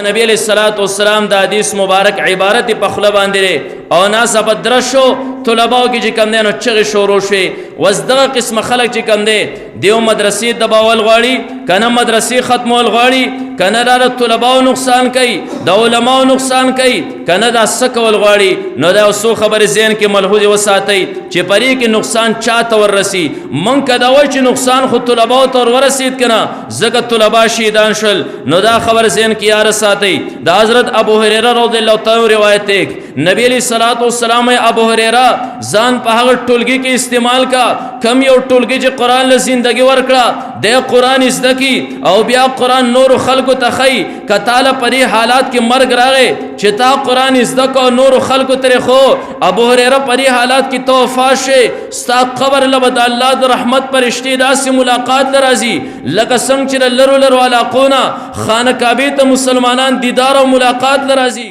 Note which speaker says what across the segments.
Speaker 1: نبی علیہ الصلوۃ والسلام دا حدیث مبارک عبارت په خله باندې او ناس په درشو طلباو کې چې کم دی نو چغې شروع شوې وس دغه قسمه خلک چې کم دی دیو مدرسې دباول غواړي کنه مدرسې ختمول غواړي کنه دا طلباو نقصان کوي د علماو نقصان کوي کنه دا څه کول غواړي نو دا څو خبرې ذهن کې ملحوظ وساتئ چې پرې کې نقصان چاته ورسي مونږ که دا وایو چې نقصان خو طلباو ته ورسید کنه ځکه طلبا شهیدان شول نو دا خبر ذهن کې یار ساتي دا حضرت ابو هريره رضی الله تعالی روایت ہے نبی علیہ الصلوۃ والسلام ابو هريره ځان په هغه ټولګي کې استعمال کا کم یو ټولګي چې قران له زندگی ورکړه د قران زده کی او بیا قران نور خلکو ته خي کتاله پرې حالات کې مرګ راغی چې تا قران زده کو نور خلکو ترې خو ابو هريره پرې حالات کې توفات شي ستا قبر لبد الله د رحمت پرشتي داسې ملاقات لرازي لکه څنګه چې لرو لرو علاقونه خانه کعبه ته مسلمانان دیدار او ملاقات لرازي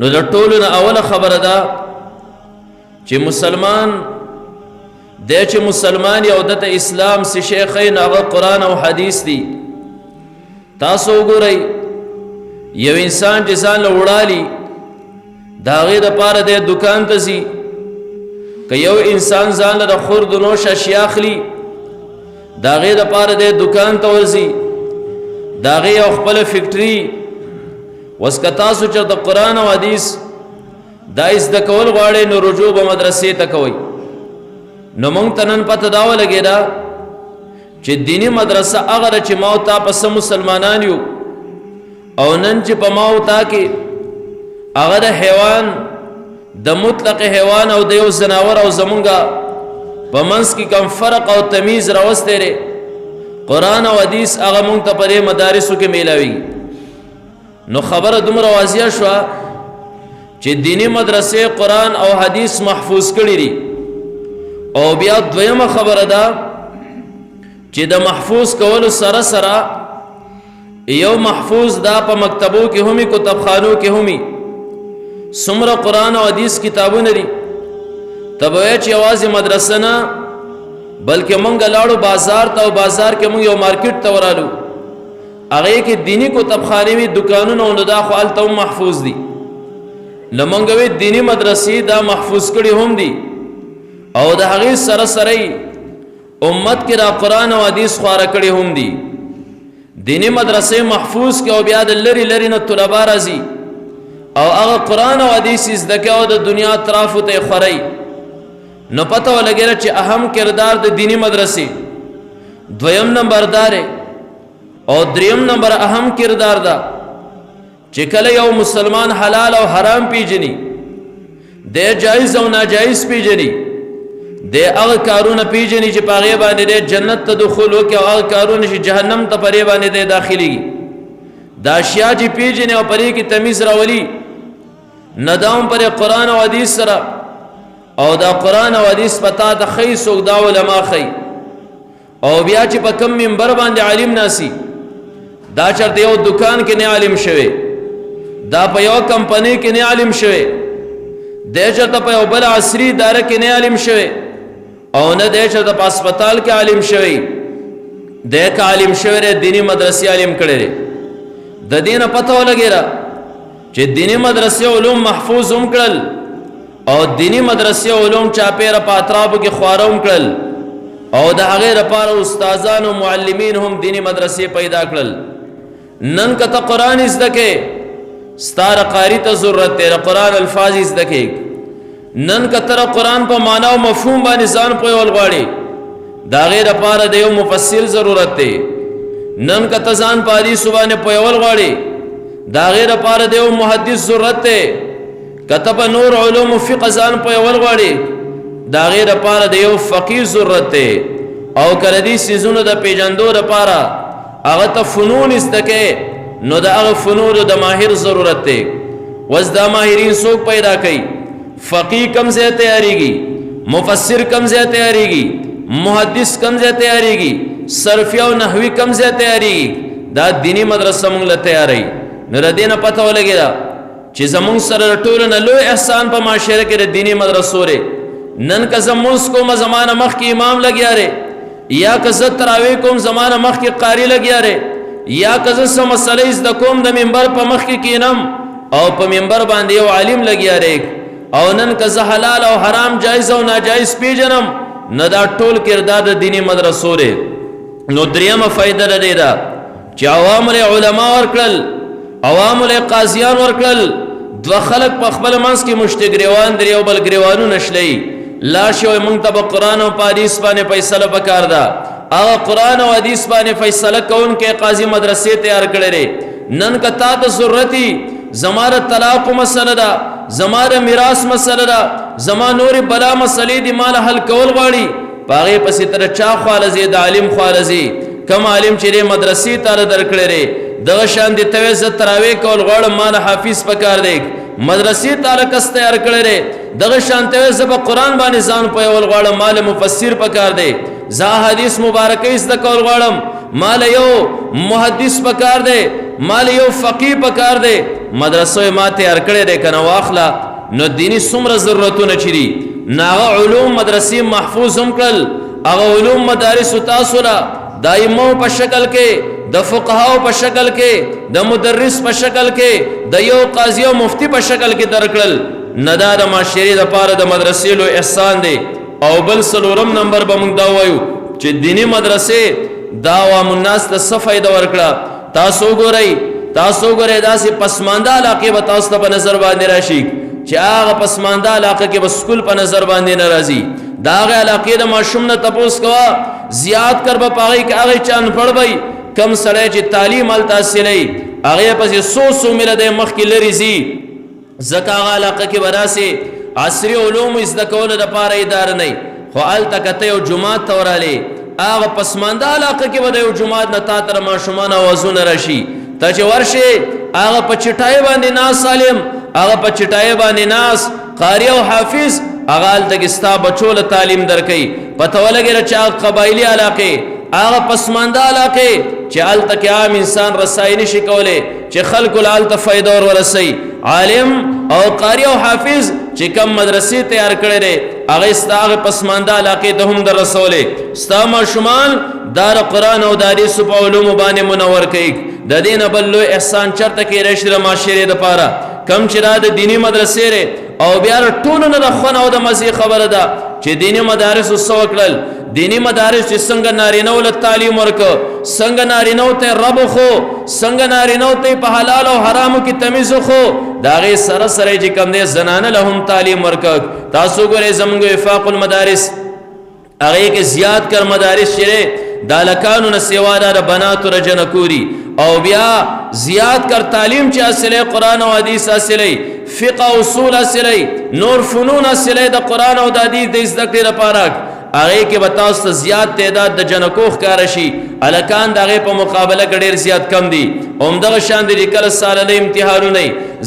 Speaker 1: نو د ټولو نه اوله خبره ده چې مسلمان دی چې مسلمان یو دته اسلام سي شیخین هغه قرآن او حدیث دي تاسو وګورئ یو انسان چې ځان له وړالي د هغې دپاره دی دکان ته ځي که یو انسان ځان له د خورد نوش اشیا اخلي د هغې دپاره دی دکان ته ورځي د هغې یو خپله فکټري وس که تاسو چې د قرآن او حدیث دا زده کول غواړئ نو رجوع به مدرسې ته کوئ نو موږ ته نن پته دا ولګېده چې دیني مدرسه هغه ده چې ما او تا په څه مسلمانان یو او نن چې په ما او تا کې هغه د حیوان د مطلق حیوان او د یو ځناور او زمونږه په منځ کې کم فرق او تمیز راوستی دی قرآن او حدیث هغه موږ ته په دې مدارسو کې میلاویږي نو خبره دومره واضحه شوه چې دینی مدرسې قرآن او حدیث محفوظ کړي دي او بیا دویمه خبره ده چې د محفوظ کولو سره سره یو محفوظ دا په مکتبو کې همي کتابخانو کې همي څومره قرآن او حدیث کتابونه دي ته به وایې چې یوازې مدرسه نه بلکې مونږ لاړو بازار ته او بازار کې مونږ یو مارکیټ ته ورالو هغې کې دینی کتابخانې وي دکانونه نو دا خو هلته هم محفوظ دي نو مونږ وی دینی مدرسې دا محفوظ کړي هم دي او د هغې سره سره امت کې دا قرآن او حدیث خواره کړي هم دي دینی مدرسې محفوظ کې او بیا د لرې لرې نه طلبا راځي او هغه قرآن او حدیث زده کوي او د دنیا اطرافو ته یې خوروي نو پته ولګېده چې اهم کردار د دینی مدرسې دویم نمبر دار او دریم نمبر اهم کردار ده چې کله یو مسلمان حلال او حرام پیژني د جایز او ناجایز پیژني د هغه کارونه پیژني چې په هغې باندې دی جنت ته دخول وکړي او هغه کارونه چې جهنم ته په دې باندې دی داخلېږي دا اشیا چې پیژني او په دې کې تمیز راولي نه دا هم پرې قرآن او حدیث سره او دا قرآن او حدیث په تا ته ښیي څوک دا علما ښیي او بیا چې په کم منبر باندې عالم ناسي دا چرته یو دکان کې نه عالم شوی دا په یو کمپنۍ کې نه عالم شوی دی چرته په یو بل عصري اداره کې نه عالم شوی او نه دی چرته په هسپتال کې عالم شوی دی که عالم شوی دی دیني مدرسې عالم کړی دی د دې نه پته ولګېده چې دیني مدرسې علوم محفوظ هم کړل او دیني مدرسې علوم چاپېره په اطرافو کې خواره هم کړل او د هغې لپاره استادان او معلمین هم دیني مدرسې پیدا کړل نن که ته قرآن زده کې ستا قاری ته ضرورت دی د قرآن الفاظ زده کې نن که ته قرآن په معنا او مفهوم باندې ځان پوهول غواړې د هغې لپاره د یو مفسر ضرورت دی نن که ته ځان په حدیثو باندې پوهول غواړې د هغې لپاره د یو محدث ضرورت دی که ته په نور علوم فقه ځان پوهول غواړې د هغې لپاره د یو فقیه ضرورت دی او که د دې څیزونو د پیژندو لپاره هغه ته فنون زده کوې نو د هغه فنونو د ماهر ضرورت دی اوس دا ماهرین څوک پیدا کوي فقیه کم ځای تیارېږي مفسر کم ځای تیارېږي محدث کم ځای تیارېږي صرفي او نحوي کم ځای تیارېږي دا دینی مدرسه مونږ له تیاروي نو د دې نه پته ولګېده چې زمونږ سره ټولو نه لوی احسان په معاشره کې د دیني مدرسو دی. نن که زه مونځ کوم زمانه مخکې امام لګیا دی، یا که زه تراویح کوم زمانه مخکې قاري لګیا دی، یا که زه څه مسله زده کوم د منبر په مخ کې کینم او په منبر باندې یو عالم لګیا دی، او نن که زه حلال او حرام جایز او ناجایز پیژنم، نه دا ټول کردار د دیني مدرسو دی. نو دریمه فایده د دې ده چې عوامو له علما ورکړل، عوامو له قاضیان ورکړل، دوه خلک په خپل منځ کې مشت ګریوان درې او بل ګریوانونه شلی، لاړ شي وایي موږ ته به قرآن او په حدیث باندې فیصله پکار ده. هغه قرآن او حدیث باندې فیصله کوونکی قاضي مدرسې تیار کړی دی. نن که تا ته ضرورت زما د طلاقو مسله ده، زما د میراث مسله ده، زما نورې بلا مسلې دي مال حل کول غواړي، په هغې پسې ته د چا خواله ځې؟ د عالم خواله ځې. کوم عالم چې دی مدرسې تاله درکړی دی، دغه شان دې ته وایي زه تراویح کول غواړم مال حافظ پکار دی، مدرسې تاله کس تیار کړی دی. دغه شان ته وایي زه په قرآن باندې ځان پوهول غواړم مال مفسر پکار دی، زه حدیث مبارکۍ زده کول غواړم مال یو محدث پکار دی، مال یو فقیه پکار دی. مدرسو ما تیار کړی دی که نه واخله. نو دیني څومره ضرورتونه چې دي، نو هغه علوم مدرسې محفوظ هم کړل، هغه علوم مدارسو تاسو له د ائمو په شکل کې، د فقهاو په شکل کې، د مدرس په شکل کې، د یو قاضي او مفتی په شکل کې درکړل. نه دا د معاشرې دپاره د مدرسې لوی احسان دی. او بل څلورم نمبر به موږ دا وایو چې دیني مدرسې دا عوام الناس ته څه فایده ورکړه. تاسو وګورئ داسې پسمانده علاقې به تاسو ته په نظر باندې راشي چې هغه پسمانده علاقه کې به سکول په نظر باندې نه راځي. د هغې علاقې د ماشوم نه تپوس کوه، زیات کر به په هغې کې هغې چا انپړ به کم سړی چې تعلیم هلته حاصلوي هغې پسې څو میله دی مخکې لرې ځي، ځکه هغه علاقه کې به داسې عصري علومو زده کولو دپاره اداره نه وي. خو هلته که ته یو جومات ته ورغلې، هغه پسمانده علاقه کې به د یو جومات نه تا ته د ماشومان اوازونه راشي، ته چې ورشې هغه په چټایي باندې ناست عالم، هغه په چټایي باندې ناست قاري او حافظ، هغه هلته کې ستا بچو له تعلیم درکوي. پته ولګېده چې هغه قبایلي علاقې، هغه پسمانده علاقې چې هلته کې عام انسان رسایي نشي کولی چې خلکو له هلته فایده ور ورسوي. عالم او قاری او حافظ چې کم مدرسې تیار کړی دی هغې ستا هغې پسمانده علاقې ته هم در رسولی. ستا ماشومان دا د قرآن او د حدیثو په علومو باندې منور کوي. د دې نه بل لوی احسان چېرته کیدی شي د معاشرې دپاره؟ کم چې دا د دیني مدرسې دی او بیا د ټولو نه د خوند او د مزې خبره ده چې دیني مدارسو څه وکړل. دینی مدارس چې څنګه نارینهو له تعلیم ورکړه، څنګه نارینهو ته رب وښو، څنګه نارینهو ته په حلال او حرامو کې تمیز وښو، د هغې سره سره چې کوم دی زنانه له هم تعلیم ورکړه. تاسو ګورئ زموږ وفاق المدارس هغې کې زیات کر مدارس چې دی د هلکانو نه سوا دا د بناتو د جنکوري، او بیا زیات کر تعلیم چې حاصلی قرآن او حدیث حاصلی، فقه اصول حاصلی، نور فنون حاصلی د قرآن او د حدیث د زده کړې لپاره. هغې کې به تاسو ته زیات تعداد د جنکو ښکاره شي، هلکان د هغې په مقابله کې ډېر زیات کم دي. همدغه شان دي چې کله سالنۍ امتحانونه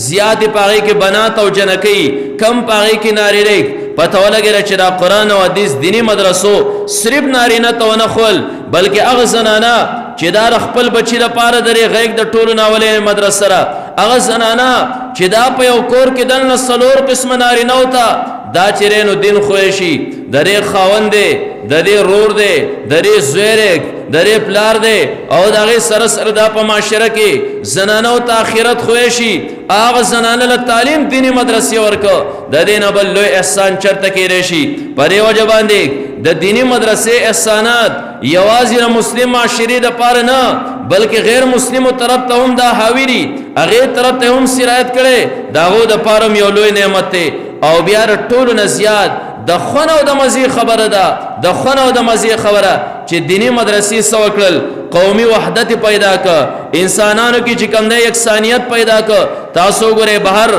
Speaker 1: زیات په هغې کې بنات او جنکۍ، کم په هغې کې نارینه. پته ولګېده چې دا قرآن او حدیث دیني مدرسو صرف نارینه ته ونه ښول، بلکې هغه زنانه چې دا د خپل بچي لپاره درې غیږ د ټولو نه اولې مدرسه ده، هغه زنانه چې دا په یو کور کې دننه څلور قسمه نارینهو ته دا چې نو دین خوی شي، د دې خاوند دی، د دې رور دی، د دې زوی دی، د دې پلار دی، او د هغې سره سره دا په معاشره کې زنانو ته آخرت خوی شي، هغه زنانه له تعلیم دیني مدرسې ورکړه. د دې نه بل لوی احسان چېرته کیدی شي؟ په دې وجه باندې د دیني مدرسې احسانات یوازې د مسلم معاشرې دپاره نه بلکې غیر مسلمو طرف ته هم دا حاوي دي، هغې طرف ته هم سرایت کړی، د هغو دپاره هم یو لوی نعمت دی. او بیا د ټولو نه زیات د خون او د مزې خبره ده، د خون او د مزې خبره چې دیني مدرسې څه وکړل؟ قومي وحدت پیدا که، انسانانو کې چې کوم دی یکسانیت پیدا که. تاسو ګورئ بهر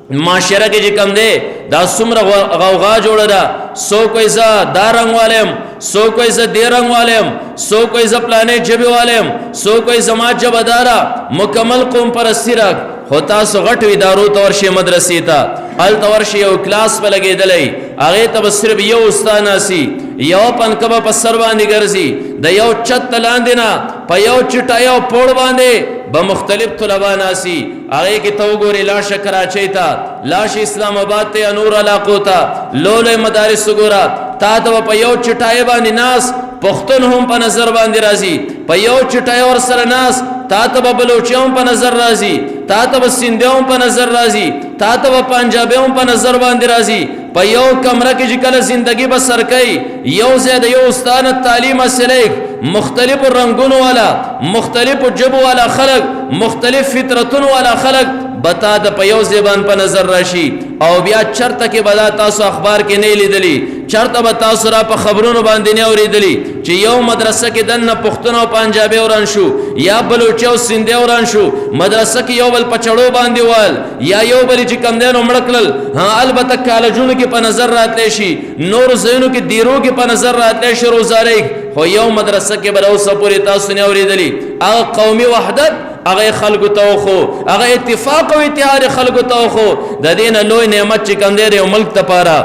Speaker 1: معاشره کې چې کوم دی دا څومره غوغا جوړه ده، څوک وایي زه دا رنګ والیم، څوک وایي زه دې رنګ والیم، څوک وایي زه پلانې ژبې والیم، څوک وایي زما ژبه داره، مکمل قوم پرستي راک. خو تاسو غټو ادارو ته ورشئ، مدرسې ته هلته ورشئ، یو کلاس به لګېدلی، هغې ته به صرف یو استاد ناستي، یو پنکه به په سر باندې ګرځي، د یو چت لاندې نه په یو چټای او پوړ باندې بمختلف طلبا ناسی هغه کې تو ګوري لاشه کراچۍ ته لاشه اسلام آباد ته نور علاقو ته لولې مدارس ګورا تا ته په یو چټای باندې ناس پښتون هم په نظر باندې راځي په یو چټای ور سره ناس تا ته بلوچیان په نظر راځي تا ته سندیان په نظر راځي تا ته پنجابیان په نظر باندې راځي په یو کمره کې چې کله زندگی بسر کوي یو زیاده یو استاد تعلیم حاصلې مختلف رنگونو والا مختلف جبو والا خلق مختلف فطرتونو والا خلق بتا د په یو زبان په نظر راشي او بیا چرته کې بدا تاسو اخبار کې نه لیدلی چرته به تاسو را په خبرونو باندې نه اوریدلی چې یو مدرسه کې دنه پښتون او پنجابي وران شو یا بلوچ او سندي وران شو مدرسه کې یو بل پچړو باندې وال یا یو بل چې کم دینو مړکل ها البته کالجونو کې په نظر راتلی شي نور زینو کې دیرو کې په نظر راتلی شي روزاره خو یو مدرسه کې بل اوسه پوری تاسو نه اوریدلی هغه قومي وحدت هغه خلق ته خو هغه اتفاق او اتحاد خلق ته خو د دین لوی نعمت چې کم دی یو ملک ته پاره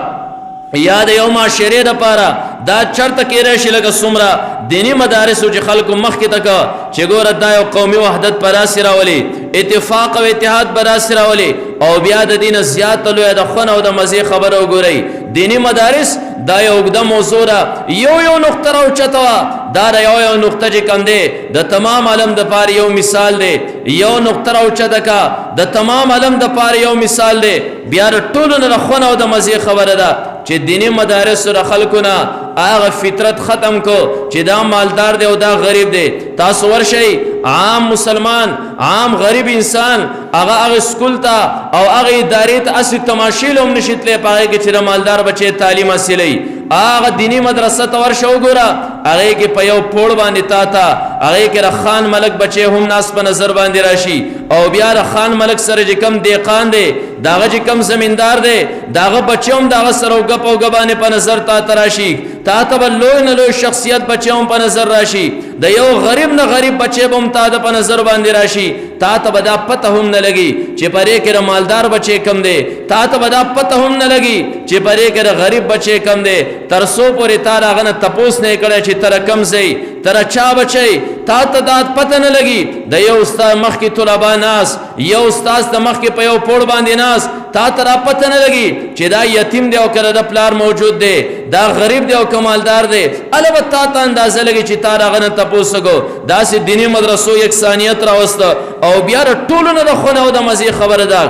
Speaker 1: یا د یو معاشره د پاره دا چرته کې راشي لکه سمرا دینی مدارس چې خلکو مخ کې تک چې ګوره دا یو قومي وحدت پر اسراولي اتفاق او اتحاد پر اسراولي او بیا د دین زیات لوی د خون او د مزه خبرو ګوري دینی مدارس دا یو د موضوع یو نقطه راو چتوا دا یو نقطه چې کم دی د تمام عالم د پاره یو مثال دی یو نقطه راو چتکا د تمام عالم د پاره یو مثال دی بیا ټولو نه خون او د مزه خبره ده چې دینی مدارس سره خلکونه هغه فطرت ختم کو چې دا مالدار دی او دا غریب دی تاسو ورشي عام مسلمان عام غریب انسان هغه سکول ته او هغه ادارې ته اصل تماشیل هم نشیتلې پاره کې چې مالدار بچي تعلیم حاصلې هغه دینی مدرسه ته ورشو ګوره هغه کې په یو پوړ باندې تا هغه کې رخان ملک بچي هم ناس په نظر باندې راشي او بیا رخان ملک سره چې کم دیقان دی داغه چې کم زمیندار دی داغه بچوم داغه سره غپ او غبانه په نظر تا تراشي تا ته لوی نه لوی شخصیت بچوم په نظر راشي د یو غریب نه غریب بچي بم تا د په نظر باندې راشي تا ته بدا پته هم نه لګي چې پرې کې مالدار بچي کم دی تا ته بدا پته هم نه لګي چې پرې کې غریب بچي کم دی ترسو پورې تا راغه نه تپوس نه کړي چې تر کم زی تر چا بچي تا ته دات پته نه لګي د یو استاد مخ کې طلبا ناس یو استاد د مخ کې په یو پوړ باندې ناس تا ته پته نه لګي چې دا یتیم دی او کړه د پلار موجود دی دا غریب دی او کمالدار دی البته تا ته اندازه لګي چې تا راغه نه تپوس کو دا سي دینی مدرسو یکسانیت راوست او بیا ټولو نه د خونه او د مزي خبره ده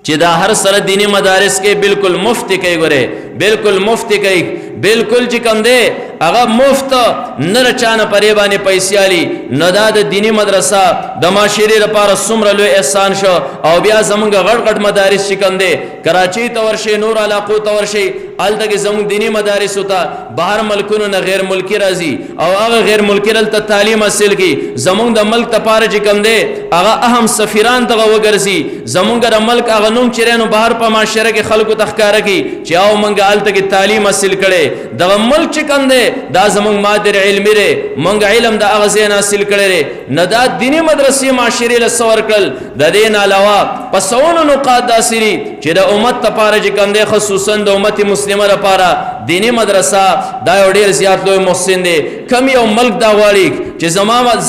Speaker 1: چې دا هر سره دینی مدارس کې بالکل مفت کوي ګوره بالکل مفت کوي بالکل چې کم دی هغه مفت نه رچانه پرې باندې پیسې علي نه دا د دینی مدرسه د معاشري لپاره څومره لوی احسان شو او بیا زمونږ غړ مدارس چې کم دی کراچۍ ته ورشي نور علاقو ته ورشي الته کې زمونږ دینی مدارس ہوتا بهر ملکونو نه غیر ملکی راځي او هغه غیر ملکی دلته تعلیم حاصل کی زمونږ د ملک لپاره چې کم دی هغه اهم سفیران دغه وګرځي زمونږ د ملک هغه نوم چیرې نو بهر په معاشره کې خلکو تخکاره کی چې او مونږ الته کې تعلیم حاصل کړي دغه ملک چې کم دی دا زمونږ مادر علمي لري مونږ علم د هغه ځای حاصل کړي نه دا دینی مدرسې معاشري له سور کړل د دین علاوه پسونو نقاط داسري چې د امت لپاره چې کم دی خصوصا د امت مسلمه لپاره دینی مدرسه دا ډیر زیات لوی محسن دی کم یو ملک دا غواړي چې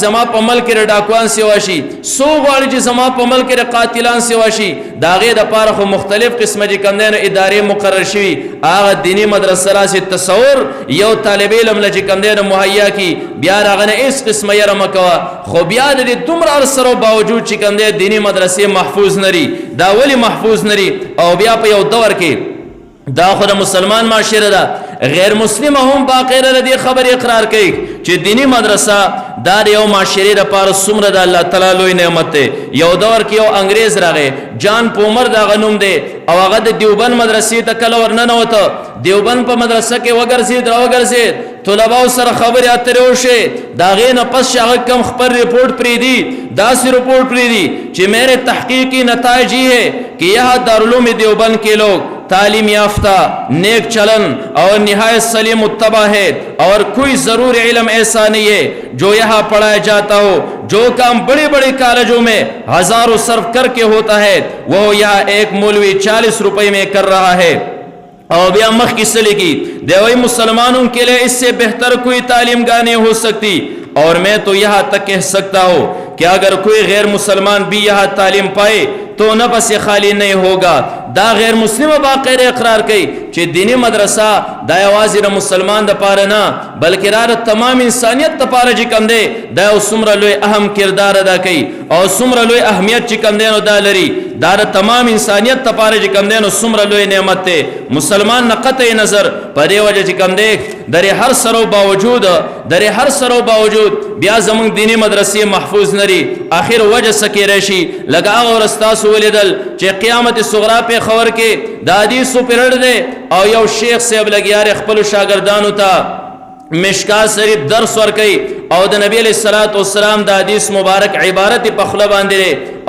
Speaker 1: زما په ملک کې ډاکوان سیوا شي سو غواړي چې زما په ملک کې قاتلان سیوا شي دا غي د لپاره خو مختلف قسمه چې کم دی ادارې مقرر شوي هغه دینی مدرسه راسي تصور یو طالب علم لږ کم دی مهیا کی بیا راغنه اس قسمه یې رمکوا خو بیا د دومره سره باوجود چې کم دی دینی مدرسې محفوظ نری دا ولی محفوظ نری او بیا په یو دور کې دا خو د مسلمان معاشره ده غیر مسلم هم باقیره ردی خبر اقرار کوي چې دینی مدرسه دا یو معاشره لپاره څومره د الله تعالی لوی نعمت ده یو دور کې یو انګريز راغی جان پومر دا غنوم دی او هغه د دیوبند مدرسې ته کله ورننه وته دیوبند په مدرسه کې وګرځید طلباو سره خبرې اترې وشي دا غینه پس هغه کم خبر رپورٹ پری دی داسې رپورٹ پری دی چې میرے تحقیقی نتائج یہ ہے کہ یہاں دارالعلوم دیوبند کے لوگ تعلیم یافتہ نیک چلن اور نہایت سلیم متبع ہے اور کوئی ضرور علم ایسا نہیں ہے جو یہاں پڑھایا جاتا ہو جو کام بڑے بڑے کالجوں میں ہزاروں صرف کر کے ہوتا ہے وہ یہاں ایک مولوی 40 روپے میں کر رہا ہے اور بیا مخ کی سلی کی دیوئی مسلمانوں کے لیے اس سے بہتر کوئی تعلیم گاہ نہیں ہو سکتی اور میں تو یہاں تک کہہ سکتا ہوں कि अगर कोई गैर मुसलमान भी यहाँ तालीम पाए तो नफस खाली नहीं होगा। दा गैर मुस्लिम बाकायदा इकरार कई कि दीनी मदरसा दा यवाज़ी द मुसलमान द पारे ना बल्कि रा तमाम इंसानियत द पारे जी कम दे दा सुमरा लोए अहम किरदार अदा कई और सुमरा लोए अहमियत जी कम दे दा लरी दा तमाम इंसानियत द पारे जी कम दे सुमरा लोए नेमत ते मुसलमान न कतई नजर पदे वजह जी कम दे दरे हर सरो बावजूद ब्या जमंग दीनी मदरसे महफूज नरी आखिर वजह सके रशी लगा और अस्तास वलिदल चे क़यामत सुगरा पे खबर के दादी सु पिरड़ दे और यौ शेख से अब लगी यार खपल शागिर्दान था मिशका शरीफ दर्स वर कई और नबी अलैहिस्सलातु वस्सलाम दा हदीस मुबारक इबारत पखला बांधे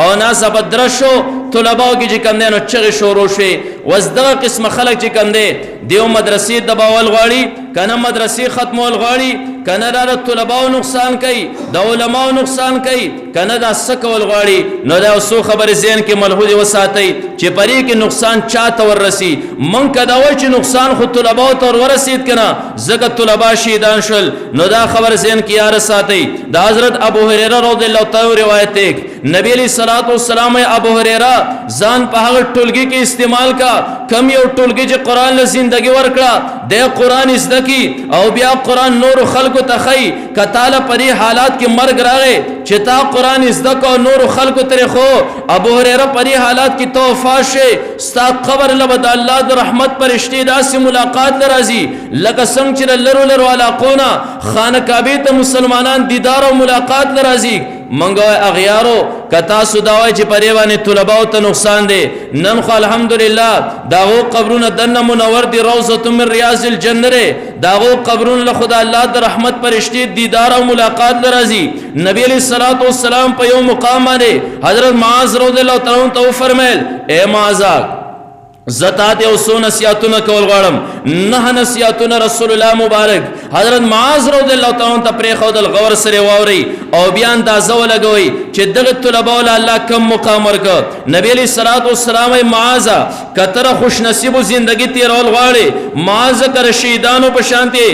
Speaker 1: और ना सबद्रशो तुलबाओ की जिकम दे चगे शोरोशे वजदा किस्म खलक जिकम दे देव मदरसी दबावल गाड़ी कना मदरसी खत्मोल गाड़ी कना दा तुलबाओ नुकसान कई दा उलमाओ नुकसान कई कना दा सकवल गाड़ी न दा सो खबर ज़हन के मलहूज वसातई चे परी के नुकसान चात वर रसी मन कदावल चे नुकसान खुद तुलबाओ तौर वरसीद कना जगत तुलबा शीदान शुल न दा खबर ज़हन की यार सातई दा हजरत अबू हुरैरा रज़ियल्लाहु ताला रिवायत एक नबी अलैहिस्सलातु वस्सलाम अबू हुरैरा जान पहाड़ टुलगी के इस्तेमाल का कम यो टुलगी जे कुरान ल जिंदगी वर्कड़ा दे कुरान इज़दकी और बिया कुरान नूर खल्क तखई कताला परी हालात के मर्ग रागे चिता कुरान इज़दक और नूर खल्क तेरे खो अबू हुरैरा परी हालात की तौफाशे स्ता खबर लबद अल्लाह द रहमत पर इश्तिदा से मुलाकात राजी लका संग चिर लरो लरो वाला कोना खान काबे त मुसलमानान दीदार और मुलाकात राजी मंगो अगयारो कता सुदावे ची परेवाने तुलबाओ त नुकसान दे नन खो अल्हम्दुलिल्लाह दागो कब्रुन दन मुनवर दी रौज़तुम मिन रियाज़िल जन्नरे दागो कब्रुन ल खुदा अल्लाह द रहमत पर इश्ती दीदार और मुलाकात राजी नबी अलैहिस्सलातु वस्सलाम पे यो मुकाम माने हजरत मुआज़ रज़ियल्लाहु तआला अन्हु फरमाइल ए मुआज़ा ज़तात सो नसियातुन कौल गाड़म नह नसियातुन रसूलुल्लाह मुबारक हजरत मुआज़ रज़ियल्लाहु तआला अन्हु प्रे खौदल गौर सरे वावरी और बयान दाज़ा लगोई चे दग तुलबा अल्लाह कम मुकाम वर्क नबी अलैहिस्सलातु वस्सलाम मुआज़ा कतर खुश नसीब जिंदगी तेरौल गाड़े मुआज़ कर शहीदानों पर शांति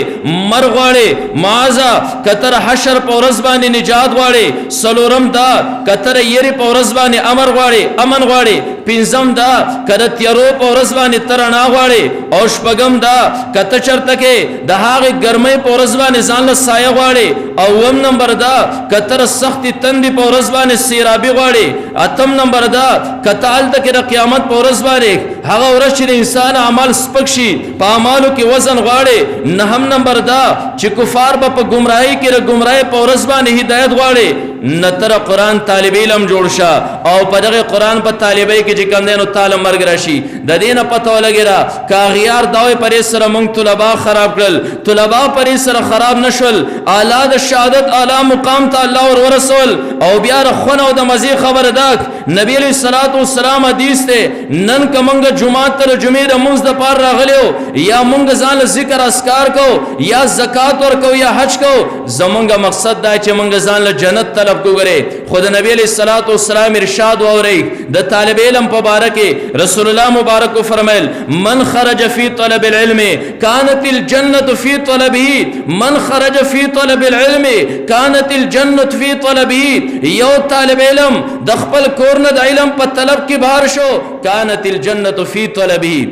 Speaker 1: मर गाड़े मुआज़ा कतर हशर पौरज़बानी निजात गाड़े सलोरम दा कतर येरी पौरज़बानी अमर गाड़े अमन गाड़े पिंजम दा कर त्यरो पौरज़बानी तरना गाड़े और शपगम दा कत चरतके दहागे गर्मे पौरज़बानी जान साया गाड़े और वम नंबर दा कतर सख्ती तंदी पौरज़बानी सीराबी गाड़े अतम नंबर दा कताल तक क़यामत पौरज़बानी हगा वरशिद इंसान अमाल स्पक्षी पामालू की वजन गाड़े नहम नंबर दा चिकुफार बप गुमराही की गुमराही पौरज़बानी हिदायत गाड़े नतर कुरान तालिब इल्म जोड़शा और पदगे कुरान पर तालिबे की जिकम देनो ताल मर्ग रशी ददीन पतो लगेरा कागियार दावे परिसर मंग तुलबा खराब करल तुलबा परिसर खराब नशल आलाद शहादत आला मुकाम ता अल्लाह और रसूल और बियार खुन और मजी खबर दाक नबी अलैहिस्सलातु वस्सलाम हदीस ते नन कमंग जुमात तर जुमेर मुंज द पार रागलियो या मुंग जान जिक्र अस्कार को या ज़कात और को या हज को जमंग मकसद दा चे मंग जान जन्नत तलब को करे खुद नबी अलैहिस्सलातु वस्सलाम इरशाद और द तालिब इल्म मुबारक रसूलुल्लाह मुबारक को फरमाइल मन खरज फी तलब इल्म कानतिल जन्नत फी तलबिही मन खरज फी तलब इल्म कानतिल जन्नत फी तलबिही यो तालिब इल्म दखपल कोरन द इल्म पर तलब की बाहर शो कानतिल जन्नत फी तलबिही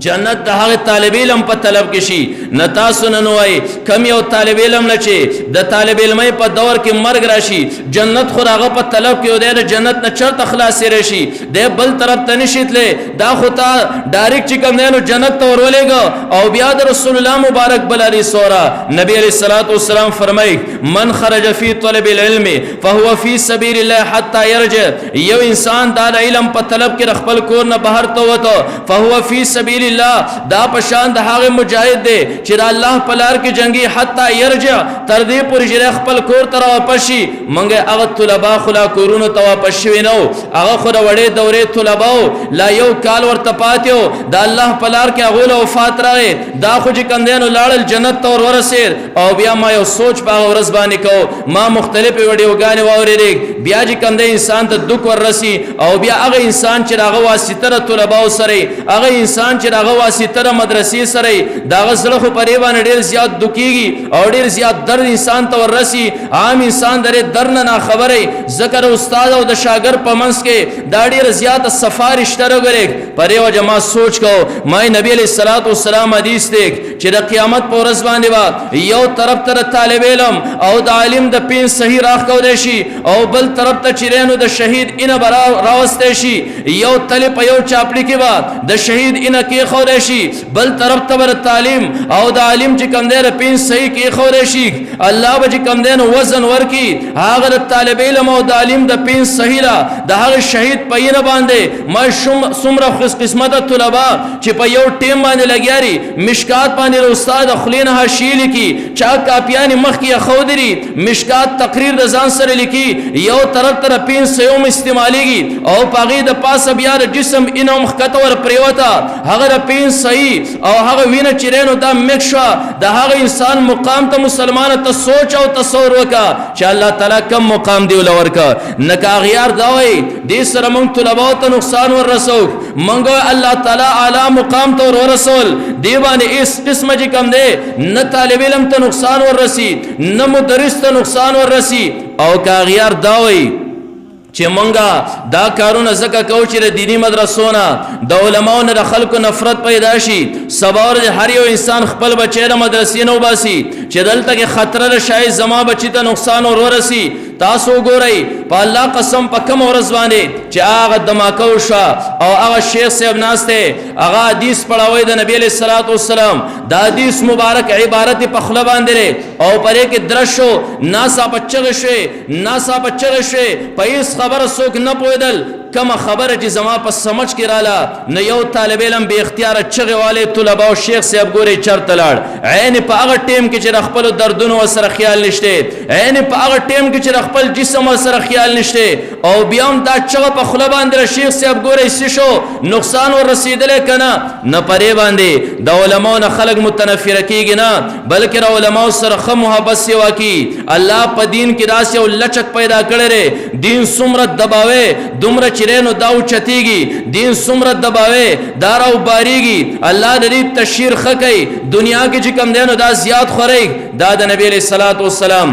Speaker 1: जन्नत दहागे तालिब इल्म पर तलब किशी नता सुननुआई कम यो तालिब इल्म नचे द तालिब इल्म पर दौर के मर्ग राशि जन्नत खुरागा पर तलब के उदय जन्नत न चर तखलास रशी दे बल तरफ तनिशित ले दा खुता डायरेक्ट चिकम देनो जन्नत तो रोलेगा और बियाद रसूलुल्लाह मुबारक बलारी सोरा नबी अलैहिस्सलातु वस्सलाम फरमाई मन खरज फी तलब इल्म फहुवा फी सबीलिल्लाह हत्ता यरज यो इंसान दा इल्म पर तलब के रखबल को न बाहर तो वतो फहुवा फी सबील दा पशान दहागे मुजाहिद दे चिरा अल्लाह पलार की जंगी हत्ता यरजा तरदी पुर जिरे खपल कोर तरा वापसी मंगे अग तुलबा खुला कोरुन तवा पशवी नो अग खुरा वड़े दौरे तुलबाओ ला यो काल वर तपातियो दा अल्लाह पलार के अगुल वफात रहे दा खुजी कंदेन लाड़ल जन्नत तौर वरसेर और बिया मा यो सोच पा रसबानी को मा मुख्तलिफ वीडियो गाने वावरे रे बिया जी कंदे इंसान त दुख वर रसी और बिया अग इंसान चिरा अग वासितर तुलबाओ सरे अग इंसान चिरा دغه واسطه د مدرسې سره دغه زړه خو پرې باندې ډېر زیات دکېږي او ډېر زیات درد انسان ته وررسي عام انسان درې در نه ناخبره ځکه د استاد او د شاګرد په منځ کې دا ډېره زیاته صفا رشته راغلی پرې وجه ما سوچ کو ما نبی علیه الصلاۃ والسلام حدیث دی چې د قیامت په ورځ باندې به یو طرف ته طالب علم او د عالم د پین صحیح راښکولی شي او بل طرف ته چې دی نو د شهید اینه به راوستی شي یو تلې په یو چاپړي کې به د شهید اینه کېښودی شي بل طرف ته به د تعلیم او د عالم چې کوم دی د پین صحیح کېښودی شي الله به چې کوم دی نو وزن ورکړي هغه د طالب علم او د عالم د پین صحیح ده د هغه شهید په اینه باندې ما څومره خوش قسمته طلبا چې په یو ټیم باندې لګیا دي مشکات باندې د استاد خولې نه حاشیې لیکي چا کاپیانې مخکې اښودي مشکات تقریر د ځان سره لیکي یو طرف ته د پین صحیح هم استعمالیږي او په هغې د پاسه بیا د جسم اینه هم ښکته ور پرېوته هغه د پین صحیح او هغه وینه چې دی نو دا مکس شوه د هغه انسان مقام ته مسلمانه ته سوچ او تصور وکړه چې الله تعالی کم مقام دی له ورکړه نه که اغیار دا وایي دې سره موږ طلباو ته نقصان وررسوو موږ الله تعالی اعلی مقام ته ورسول دی باندې اس قسمه چې کوم دی نه طالب علم ته نقصان وررسي نه مدرس ته نقصان وررسي او که اغیار دا وایي چې مونږه دا کارونه ځکه کوو چې د دینی مدرسو نه د علماو نه د خلکو نفرت پیدا شي سبا ورځ هر یو انسان خپل بچی د مدرسې نه وباسي چې دلته کې خطره ده شاید زما بچي ته نقصان ورورسي تاسو وګورئ په الله قسم په کومه ورځ باندې چې هغه دماکه وشوه او هغه شیخ صاحب ناست دی هغه حدیث پړاوی د نبي علیه الصلاۃ والسلام دا حدیث مبارک عبارت په خوله باندې دی او پرې کې درز شو ناڅاپه چغې شوې ناڅاپه چغې شوې په هېڅ خبره څوک نه پوهېدل کما خبره چې زما په سمجھ کې رااله نه یو طالب علم بې اختیاره چغې والې طلبا او شیخ صاحب ګورې چرته لاړ عین په هغه ټیم کې چې د خپلو دردونو ورسره خیال نشته عین په هغه ټیم کې چې د خپل جسم ورسره خیال نشته او بیا هم دا چغه په خوله باندې د شیخ صاحب ګورې څه شو نقصان ورسېدلی که نه نه پرې باندې د علماو نه خلک متنفره کېږي نه بلکې د علماو سره ښه محبت سیوا کي الله په دین کې داسې یو لچک پیدا کړی دی دین څومره دباوی دومره چې نو دا اوچتېږي دین څومره دباوی دا راوبارېږي الله د دې تشهیر ښه کوي دنیا کې چې کوم دی نو دا زیات خورئ دا د نبي علیه الصلاۃ والسلام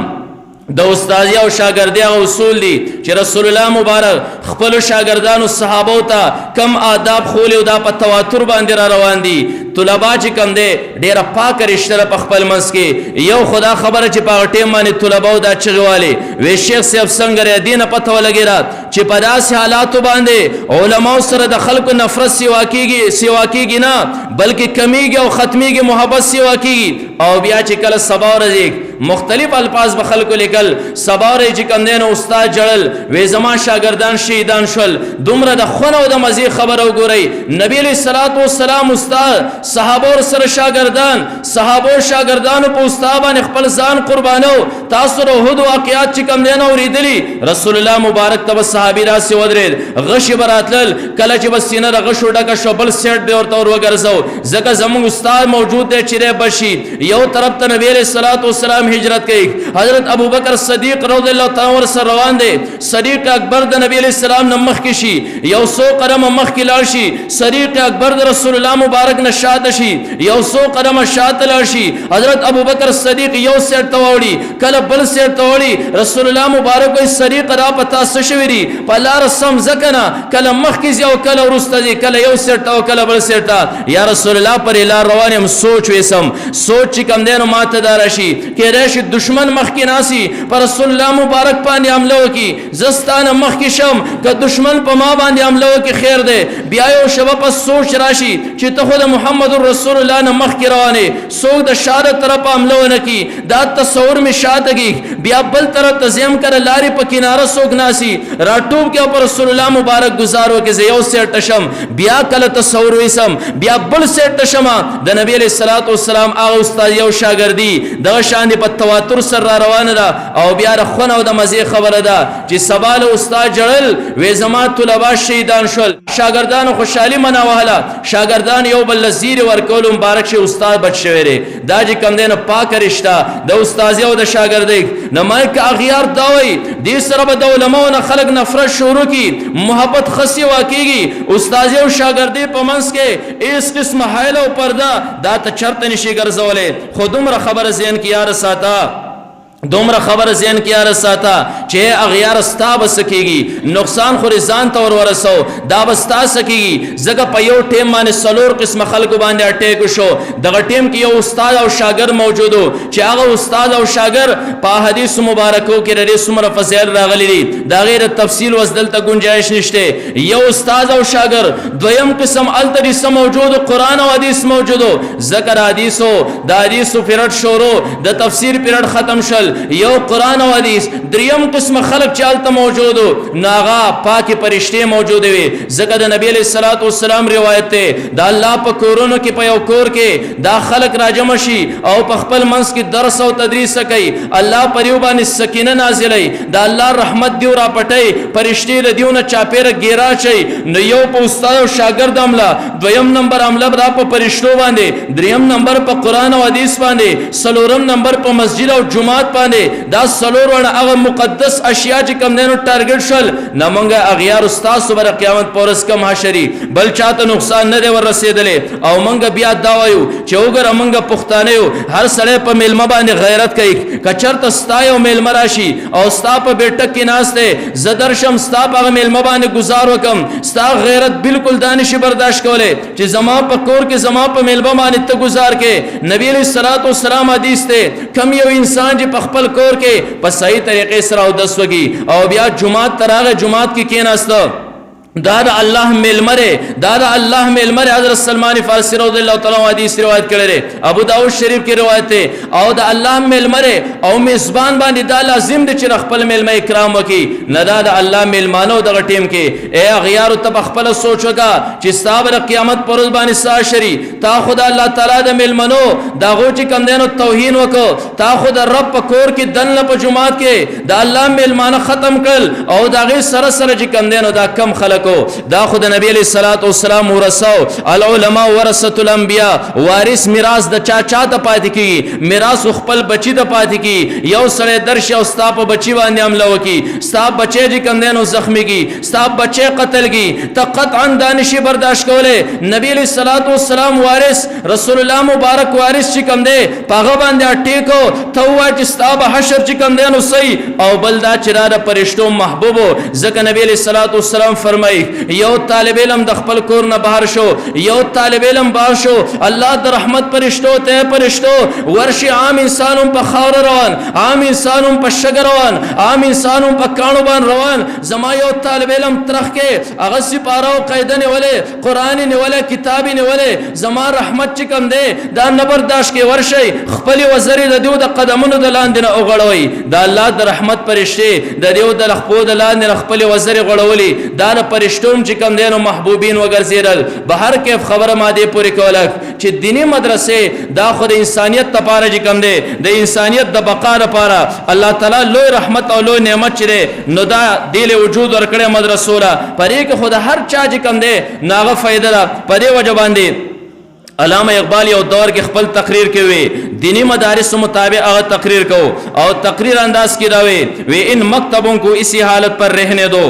Speaker 1: د استادی او شاګردی او اصول دي چې رسول الله مبارک خپل شاګردانو صحابو ته کم آداب خولي او دا په تواتر باندې را روان دي طلبا چې کم دي ډیره پاک رشتہ په خپل منځ کې یو خدا خبره چې په ټیم باندې طلباو دا چغواله وی شیخ صاحب څنګه ری دینه پته ولګیرا چې په داسې حالاتو باندې علماء سره د خلکو نفرت سیوا کیږي نه بلکې کمیږي او ختميږي محبت سیوا کیږي او بیا چې کله سبا ورځي مختلف الفاظ به خلکو لیکل سبا ورځي چې کم دین استاد جړل وې زما شاګردان شهیدان شول دومره د خونه او د مزي خبر وګورئ نبی علیہ الصلوۃ والسلام استاد صحابه سره شاګردان صحابه شاګردانو په استاد باندې خپل ځان قربانو تاسو له هود واقعات چې کم دین اوریدلی رسول الله مبارک ته صحابي راسي ودرید غش براتل کله چې بسینه غشو ډکه شو بل سیټ به ورته ورګرځو ځکه زموږ استاد موجود دی چې بشي یو طرف ته نبی علیہ الصلوۃ والسلام هجرت کوي حضرت ابوبکر صدیق رضی الله تعالی عنہ سره روان دي صدیق اکبر د نبی علیہ السلام نه مخ کې شي یو سو قدم مخ کې لاړ شي صدیق اکبر د رسول الله مبارک نه شاته شي یو سو قدم شاته لاړ شي حضرت ابوبکر صدیق یو سیټ توړي کله بل سیټ توړي رسول الله مبارک وي صدیق را پتا څه شوی دي په لار سم زکنا کله مخ کې یو کله ورسته دي کله یو سیټ او کله بل سیټ یا رسول الله پر لار روانم سوچ وسم سوچ کم دینو ماته دار شي کې راشي دشمن مخ کې ناسي پر رسول الله مبارک باندې حمله وکي زستانه مخ کې شم که دشمن په ما باندې حمله وکي خیر ده بیا یو شبه په سوچ راشي چې ته خود محمد رسول الله نه مخ کې روانه سو د شاده طرف حمله ونکي دا تصور می شاتګي بیا بل طرف تزیم کړه لاري په کناره سوګ ناسي راټوب کې پر رسول الله مبارک گزارو کې یو سیټ شم بیا کله تصور وسم بیا بل سیټ شم د نبی علیہ الصلوۃ والسلام هغه استاد یو شاګردي د شان په تواتر سره روانه ده او بیا رخونه او د مزه خبره ده چې سباله استاد جړل وې زما طلبا شهیدان شول شاګردانو خوشحالي مناوهله شاګردان یو بل زیر ورکول مبارک شي استاد بچ شوی دی دا چې کم دی نو پاک رشته د استادي او د شاګردۍ نو مایک اغیار دا وایي دې سره به د علماو نه خلک نفرت شروع کی محبت خصي واقعیږي استادي او شاګردۍ په منځ کې اس قسم حایل او پرده دا ته چرته نشي ګرځولې خو دومره خبره ذهن کې یار ساته دومره خبر ذهن کې یار ساته چې اغیار ستا بس کېږي نقصان خو ځان ته ورسو دا بس تا سکېږي ځکه په یو ټیم باندې څلور قسمه خلکو باندې اټیک شو دغه ټیم کې یو استاد او شاګرد موجودو چې هغه استاد او شاګرد په حدیث مبارکو کې لري څومره فضایل راغلي دي دا غیر تفصیل وسدل ته گنجائش نشته یو استاد او شاګرد دویم قسم التدریس موجود قرآن او حدیث موجودو ذکر حدیثو د حدیثو پیرډ شروع د تفسیر پیرډ ختم شل یو قرآن و حدیث دریم قسم خلق چالتا موجودو ناغا پاک پرشتے موجود وی ذکر دا نبی علیہ السلام روایت تے دا اللہ پا کورونو کی پا یو کور کے دا خلق راجمشی او پا خپل منس کی درس و تدریس سکی اللہ پریوبانی سکینہ نازلی دا اللہ رحمت دیو را پٹائی پرشتے دیو نا چاپیر گیرا چای نو یو پا استاد و شاگرد عملہ دویم نمبر عملہ دا پا پرشتو باندے دریم نمبر پا قرآن و حدیث باندے سلورم نمبر پا مسجد و جماعت دا سلور ورنه هغه مقدس اشیاء چې کم دینو ټارګټ شول نه مونږه اغیار استاد صبر قیامت پورس کم حشری بل چاته نقصان نه دی ور رسیدلې او مونږه بیا دا وایو چې وګره مونږه پښتانه یو هر سړی په میلمه باندې غیرت کوي کچرته ستا یو میلمه راشي او ستا په بیٹک کې ناسته زدر شم ستا په میلمه باندې گزار وکم ستا غیرت بالکل دانش برداشت کوله چې زما په کور کې زما په میلمه باندې ته گزار کې نبی علیہ السلام حدیث ته کم یو انسان چې په خپل کور کې په صحیح طریقې سره او دس وږي او بیا جمعات تراغه جمعات کې کېناسته دا الله ملمره دا الله ملمره حضرت سلمان فارسی رضی الله تعالی عنہ حدیث روایت کړي ابو داؤد شریف کی روایت ہے او دا الله ملمره او میزبان باندې دا لازم دي چې خپل ملمه اکرام وکي نه دا الله ملمانو دغه ټیم کې اے اغیار ته خپل سوچوګه چې صبر قیامت پر باندې ساشری تا خدا الله تعالی د ملمنو دا غو چې کم دینو توهین وکړو تا خدا رب په کور کې دنه په جمعات کې دا الله ملمانه ختم کړ او دا غي سره سره چې کم دینو دا کم خلک دا خود نبی علیہ الصلوۃ والسلام ورثو العلماء ورثۃ الانبیاء وارث میراث د چا ته پاتې کی میراث خپل بچی ته پاتې کی یو سره درش او ستا په بچی باندې حمله وکي ستا بچی چې کندنو زخمی کی ستا بچی قتل کی ته قطعا دانشي برداشت کوله نبی علیہ الصلوۃ والسلام وارث رسول الله مبارک وارث چې کنده پاغه باندې اٹیکو ته وا چې ستا به حشر چې کندنو صحیح او بلدا چراره پرشتو محبوبو ځکه نبی علیہ الصلوۃ والسلام فرمایي یو طالب علم د خپل کور نه بهر شو یو طالب علم بهر شو الله د رحمت پرشتو ته پرشتو ورشي عام انسانوں په خاور روان عام انسانوں په شګر روان عام انسانوں په کانو باندې روان زما یو طالب علم ترخ کې هغه سپارو قاعده نه ولې قران نه ولې کتاب نه ولې زما رحمت چې کم دی دا نه برداشت کې ورشي خپل وزري د دیو د قدمونو د لاندې نه اوغړوي دا الله د رحمت پرشته د دیو د خپل د لاندې خپل وزري غړولي دا پرشتوم چې کم دینو محبوبین وګرځیدل بهر کې خبره ماده پوری کولک چې دینی مدرسې دا خود انسانیت لپاره چې کم دی د انسانیت د بقا لپاره الله تعالی لوی رحمت او لوی نعمت چره نو دا دیل وجود ورکړې مدرسو را پرې کې خود هر چا چې کم دی ناغه فائدہ را پرې وجه باندې علامہ اقبال یو دور کې خپل تقریر کوي دینی مدارس مطابق هغه تقریر کو او تقریر انداز کی راوي وی ان مکتبوں کو اسی حالت پر رہنے دو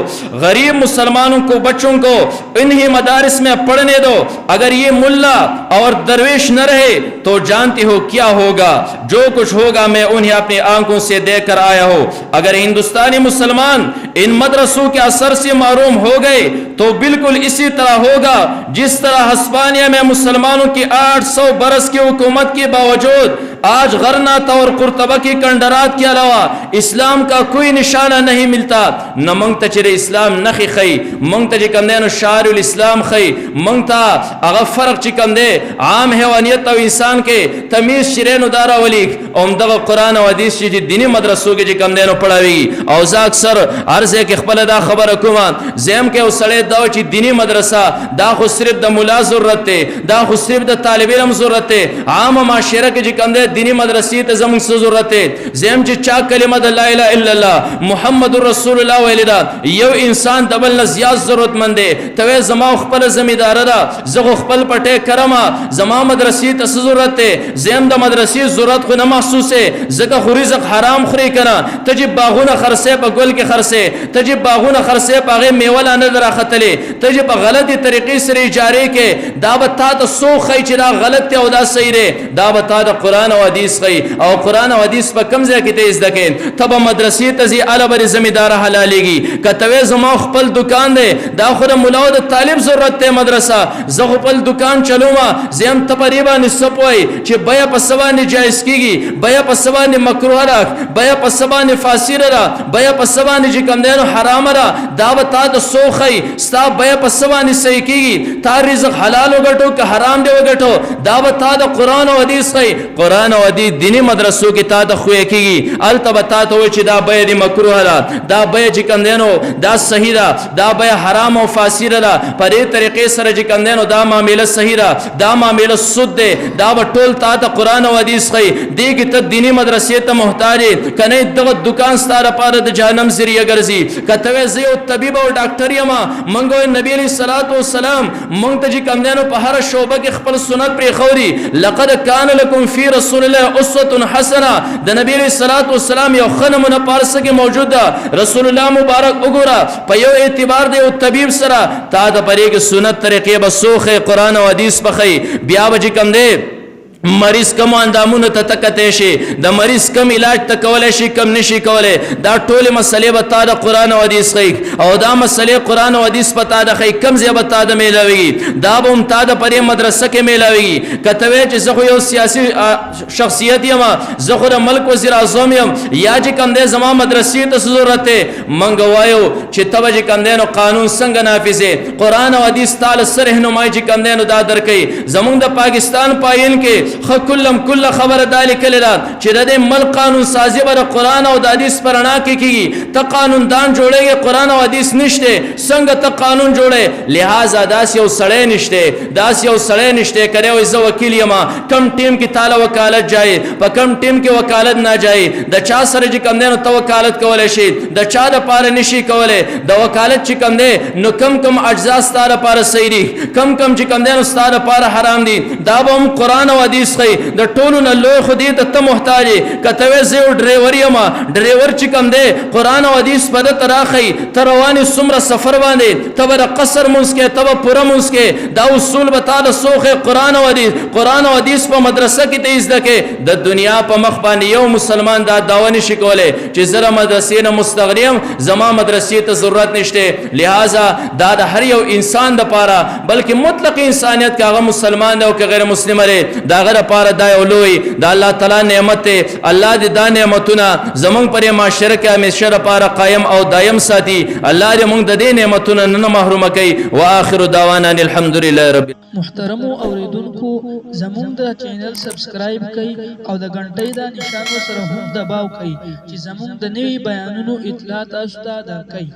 Speaker 1: غریب مسلمانوں کو بچوں کو انہی مدارس میں پڑھنے دو اگر یہ ملا اور درویش نہ رہے تو جانتے ہو کیا ہوگا جو کچھ ہوگا میں انہیں اپنی آنکھوں سے دیکھ کر آیا ہوں اگر ہندوستانی مسلمان ان مدرسوں کے اثر سے محروم ہو گئے تو بالکل اسی طرح ہوگا جس طرح ہسپانیہ میں مسلمانوں کی 800 برس کی حکومت کے باوجود آج غرناطہ اور قرطبہ کی کنڈرات کے علاوہ اسلام کا کوئی نشانہ نہیں ملتا نہ منگتا چرے اسلام نخی خی منگتا جی کم دے نو شعر الاسلام خی منگتا اغا فرق چی کم دے عام حیوانیت و انسان کے تمیز شرین دارا ولیک امدغ قرآن و حدیث چی دینی مدرسوں کے جی کم دے نو پڑھاوی اوزا اکثر عرضے کے خپل دا خبر کمان زیم کے اسلے داو چی دینی مدرسہ دا خود صرف دا ملا ضرورت تے دا خود صرف دا طالب علم ضرورت تے عام معاشرہ کے جی کم دے دینی مدرسې ته زموږ څه ضرورت دی زم چې چا کلمه د لا اله الا الله محمد رسول الله ویل دا یو انسان د بل نه زیات ضرورتمند دی ته زما خپل ذمہدار ده زه خپل پټه کرما زما مدرسې ته څه ضرورت دی زم د مدرسې ضرورت خو نه محسوسه زکه خو رزق حرام خوري کنه ته چې باغونه خرڅه په ګل کې خرڅه ته چې باغونه خرڅه په هغه میوه نه دراختلې ته چې په غلطي طریقې سره جاری کې دا به تا ته سو خی چې دا غلط دی او دا صحیح دی دا به تا د قران او حدیث خی او قران او حدیث په کوم ځای کې ته زده کې ته به مدرسې ته زی اعلی بر ذمہدار حلالېږي کته زما خپل دکان دی دا خو د مولا او د طالب ضرورت دی مدرسه زه خپل دکان چلوما زم ته پریبا نسپوي چې بیا په سبانه جایز کیږي بیا په سبانه مکروه را بیا په سبانه فاسد را بیا په سبانه چې کم دینو حرام را دا به تا د سوخی ستا بیا په سبانه صحیح کیږي تا رزق حلال وګټو که حرام دی وګټو دا به تا د قران او حدیث خی قران او حدیث دینی مدرسو کې تا د خوې کیږي التبه تا ته چې دا بیا دی مکروه را دا بیا چې کم دینو دا صحیح را دا بیا حرام او فاسد را په دې طریقې سره چې کم دینو دا معاملې صحیح را دا معاملې سود دی دا به ټول تا د قران او حدیث خی دې کې ته دینی مدرسې ته محتاج کنه دغه دکان ستاره پاره د جهنم ذریعہ ګرځي کته زه یو طبيب او ډاکټر یم منګو نبی علیہ الصلوۃ والسلام مونږ ته چې کم دینو په هر شوبه کې خپل سنت پرې خوري لقد كان لكم في رسول الله اسوه حسنه د نبی علیہ الصلوۃ والسلام یو خنمونه پارسه کې موجود ده رسول الله مبارک وګوره په یو اعتبار دی او طبيب سره تا د پرې کې سنت طریقې به سوخه قران او حدیث بخي بیا به کم دی مریض کم اندامونه ته تکته شي د مریض کم علاج ته کولای شي کم نشي کولای دا ټول مسلې به تا د قران او حدیث خي او دا مسلې قران او حدیث پتا د خي کم ځای به تا د میلاوي دا به هم تا د پرې مدرسه کې میلاوي کته چې زه یو سیاسي شخصیت یم زه خو د ملک وزیر اعظم یم یا چې کم دې زما مدرسې ته ضرورت منګ وایو چې تبه چې کم دې نو قانون څنګه نافذه قران او حدیث تعالی سره رهنمایي چې کم دې نو دا درکې زمونږ د پاکستان پاین کې کل خبر ذلك لرا چې د مل قانون سازي بر قران او د حدیث پرنا کې کیږي ته قانون دان جوړيږي قران او حدیث نشته څنګه ته قانون جوړه لہذا داس یو سړی نشته داس یو سړی نشته کړي او زه وکیل یم کم ټیم کې تعالی وکالت جای په کم ټیم کې وکالت نه جای د چا سره چې کم نه تو وکالت کولای شي د چا د پاره نشي کولای د وکالت چې کم نه نو کم اجزا ستاره پاره صحیح دي کم چې کم نه ستاره پاره حرام دي دا به قران او حدیث خي د ټولو نه لوی خو دې ته محتاج کته زه ډرایور یم ډرایور چې کم دی قران او حدیث په د تراخي تروانی سمره سفر باندې تبر قصر مسکه تبر پوره مسکه دا اصول به تعالی سوخه قران او حدیث په مدرسه کې ته زده کې د دنیا په مخ باندې یو مسلمان دا داوا نشي کولای چې زره مدرسې نه مستغنیم زما مدرسې ته ضرورت نشته لہذا دا د هر یو انسان د پاره بلکې مطلق انسانیت کاغه مسلمان دی او که غیر مسلمان دی دا غره پاره دا اولوي دا الله تعالی نعمت الله دې دا نعمتونه زمون پر معاشره کې همیشه لپاره قائم او دائم ساتي الله دې موږ د دې نعمتونو نه محروم کړي واخر دعوانا الحمدلله رب
Speaker 2: محترم اوریدونکو زمون د چینل سبسکرایب کړئ او د غنټۍ د نشانو سره هم دباو کړئ چې زمون د نوي بیانونو اطلاع تاسو ته درکړي